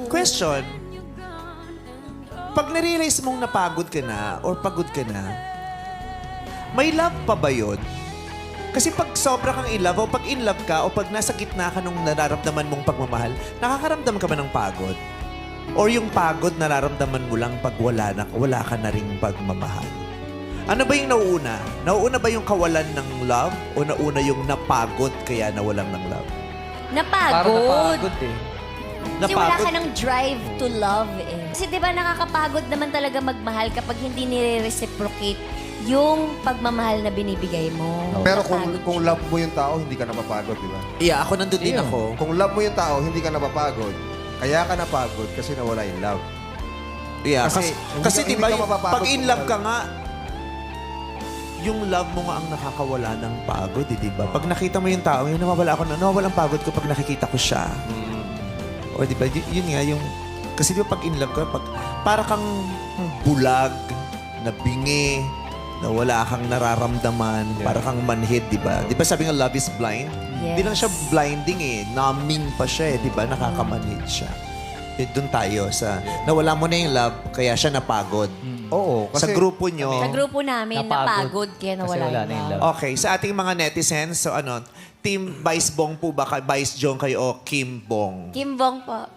Question. Pag narealize mong napagod ka na or pagod ka na, may love pa ba yun? Kasi pag sobra kang in love o pag in love ka o pag nasa gitna ka nung nararamdaman mong pagmamahal, nakakaramdam ka ba ng pagod? Or yung pagod nararamdaman mo lang pag wala ka na ring pagmamahal? Ano ba yung nauuna? Nauuna ba yung kawalan ng love o nauna yung napagod kaya nawalan ng love? Parang napagod eh. Kasi wala ka ng drive to love eh. Kasi di ba nakakapagod naman talaga magmahal kapag hindi nire-reciprocate yung pagmamahal na binibigay mo. Pero Napagod kung siya. love mo yung tao, hindi ka napapagod, di ba? Yeah, ako nandun din Ayun. ako. Kung love mo yung tao, hindi ka napapagod. Kaya ka napagod kasi nawala yung love. Yeah, Kasi kasi hindi di ba, ka mapapagod pag in kung love ka wala. nga, yung love mo nga ang nakakawala ng pagod, di ba? Pag nakita mo yung tao, yun nawawala ang pagod ko pag nakikita ko siya. O di ba, yun nga yung, kasi di ba pag in love ka, para kang bulag, na bingi, na wala kang nararamdaman, para kang manhid, di ba? Di ba sabi nga love is blind? Hindi lang siya blinding eh, numbing pa siya eh, di ba? Nakakamanhid siya. Doon tayo sa, nawala mo na yung love, kaya siya napagod. Oo, Sa kasi grupo nyo. Sa grupo namin, napagod kaya Kasi nawala wala yung na yung love. love. Okay, sa ating mga netizens, so ano, Team Vice Bong po ba? Vice Jong kayo o Kim Bong? Kim Bong po.